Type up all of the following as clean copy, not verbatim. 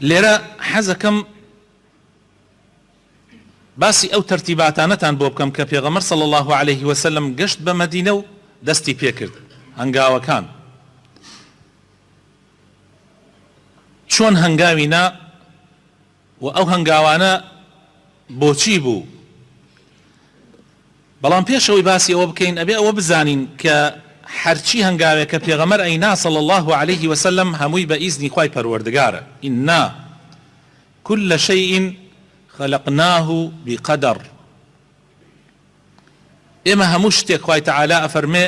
لێرە حەزەکەم باسی ئەو تەرتیباتانەتان بۆ بکەم کە پێغەمبەر صلی الله عليه وسلم گەشت بە مەدینە و دەستی پێکرد هەنگاوەکان چۆن هەنگاوینا و ئەو هەنگاوانە بۆچی بوو. بەڵام پێشەوەی باسی ئەوە بکەین ئەبێ ئەوە بزانین کە هەرچی هەنگاوێک کە پێغەمبەر ئەینا صلی الله عليه وسلم هەمووی بە ئیزنی خوای پەروەردگارە. ئینا كل شيء خلقناه بقدر. ئێمە هەموو شتێک خوای تەعالا ئەفەرمێ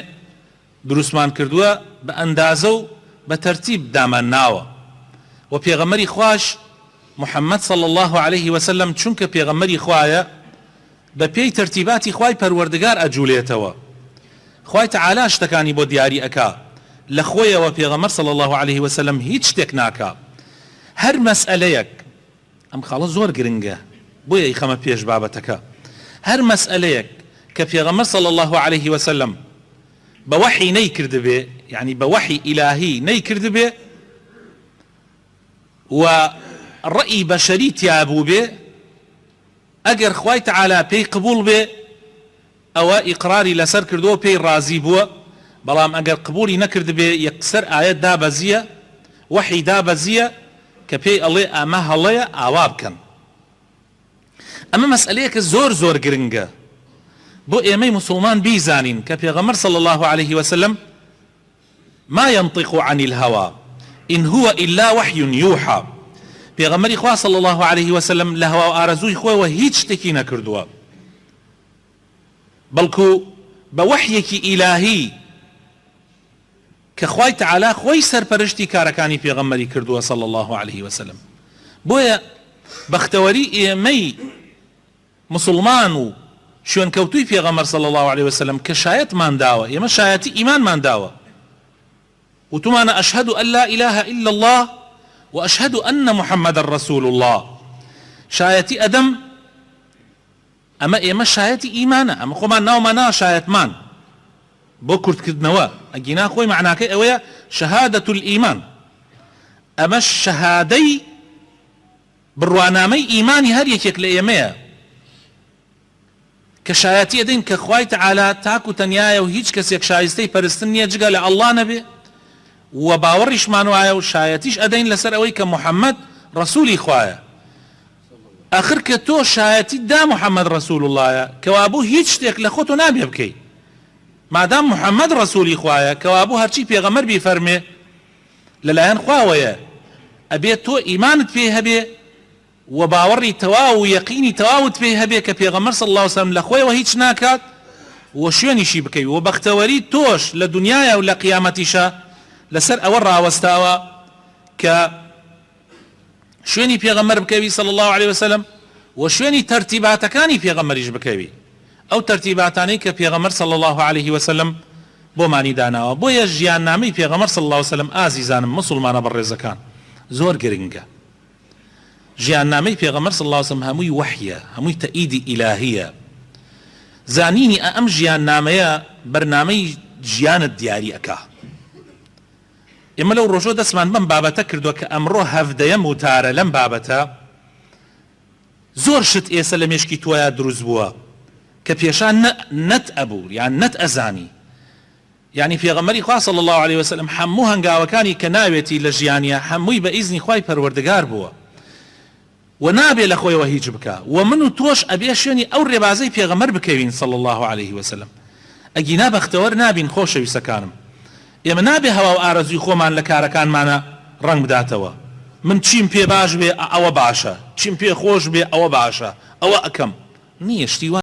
دروستمان کردووە بە ئەندازە و بە تەرتیب دامانناوە. و پێغەمبەری خوش محەممەد صلی الله عليه وسلم چونکە پێغەمبەری خوایە بە پێی تەرتیباتی خوای پەروەردگار ئەجوولێتەوە. خوای تەعالا شتەکانی بۆ دیاری ئەکا لە خۆیەوە پێغەمبەر صلی الله عليه وسلم هیچ شتێک ناکا. هەر مەسئلەیەک ئەم خاڵە زۆر گرنگە بۆیە خەمە پێش بابەتەکە. هەر مەسئلەیەک کە پێغەمبەر صلی الله عليه وسلم بە وحی نەیکردبێ یعنی بە وحی ئیلاهی نەیکردبێ و ڕەئی بەشەری تیابوو بێ ئەگەر خوای تەعالا پێی قبول بێ ئەوە ئیقراری لەسەر کردووە پێی ڕازی بووە. بەڵام ئەگەر قبولی نەکردبێ یەکسەر ئایەت دابەزیە وحی دابەزیە کە پێی ئەڵێ ئەمە هەڵەیە ئاوا بکەن. ئەمە مەسئلەیەکە زۆر زۆر گرنگە بۆ ئێمەی مسلمان بیزانین کە پێغەمبەر صلی الله عليه وسلم ما ينطق عن الهوى إن هو إلا وحي يوحى. پێغەمبەری خوا صلی الله عليه وسلم لە هەوا و ئارەزووی خۆیەوە هیچ شتێکی نەکردووە بەڵکو بە وحیەکی ئیلاهی کە خوای تەعالا خۆی سەرپەرشتی کارەکانی پێغەمبەری کردووە صلی الله عليه وسلم. بۆیە بەختەوەری ئێمەی مسلمان و شوێنکەوتووی پێغەمبەر صلی الله عليه وسلم کە شایەتمان داوە ئێمە شایەتی ئیمانمان داوە وتمانە ئەشهەدو ئەن لا إله إلا الله وأشهد أن محمد رسول الله. شایەتی ئەدەم ئەمە ئێمە شایەتی ئیمانە ئەمە خۆمان ناومانە شایەتمان بۆ کورتکردنەوە ئەگینا خۆی معناکەی ئەوەیە شەهادەت الئیمان. ئەمە شەهادەی بڕوانامەی ئیمانی هەر یەکێک لە ئێمەیە کە شایەتی ئەدەین کە خوای تەعالا تاک و تەنیایە و هیچ کەسێک شایستەی پەرستن نییە جگە لە ئەڵڵا نەبێ و باوەڕیشمان وایە و شایەتیش ئەدەین لەسەر ئەوەی کە محەممەد ڕەسوولی خوایە. ئاخر کە تۆ شایەتی دا محەممەد ڕەسوول اللهە کەوابوو هیچ شتێک لە خۆتۆ نابێ بکەی مادام محەممەد ڕەسوولی خوایە کەوابوو هەرچی پێغەمبەر بیفەرمێ لەلایەن خواوەیە ئەبێت تۆ ئیمانت پێ هەبێ و باوەڕی تەواو و یەقینی تەواوت پێ هەبێ کە پێغەمبەر صلی الله عليه وسلم لە خۆیەوە هیچ ناکات و شوێنیشی بکەی و بەختەوەری تۆش لە دنیایە و لە قیامەتیشە لەسەر ئەوە ڕاوەستاوە کە شوێنی پێغەمبەر بکەوی صلی الله عليه وسلم و شوێنی تەرتیباتەکانی پێغەمبەریش بکەوی ئەو تەرتیباتانەی کە پێغەمبەر صلی الله عليه وسلم بۆمانی داناوە. بۆیە ژیاننامەی پێغەمبەر صلی الله عليه وسلم ئازیزانم مسلمانە بەڕێزەکان زۆر گرنگە. ژیاننامەی پێغەمبەر صلی الله عليه وسلم هەمووی وحیە هەمووی تەئیدی ئیلاهیە. زانینی ئەم ژیاننامەیە بەرنامەی ژیانت دیاری ئەکا. ئێمە لەو ڕۆژۆ دەستمان بەم بابەتە کردووە کە ئەمڕۆ هەفتەیەم وتارە لەم بابەتە زۆر شت ئێستا لە مێشکی تۆیە دروست بووە کە پێشان نەت ئەبوو یان نەت ئەزانی. یعنی پێغەمبەری خوا صلی الله عليه وسلم هەموو هەنگاوەکانی کە ناوێتی لە ژیانیە هەمووی بە ئیزنی خوای پەروەردگار بووە و نابێ لە خۆیەوە هیچ بکە و من و تۆش ئەبێ شوێنی ئەو ڕێبازەی پێغەمبەر بکەوین صلی الله عليه وسلم. ئەگینا بەختەوەر نابین خۆشەویستەکانم ئێمە نابێ هەوا و ئارەزوی خۆمان لە کارەکانمانە ڕنگ بداتەوە. من چیم پێ باش بێ ئەوە باشە چیم پێ خۆش بێ ئەوە باشە ئەوە ئەکەم نییە شتی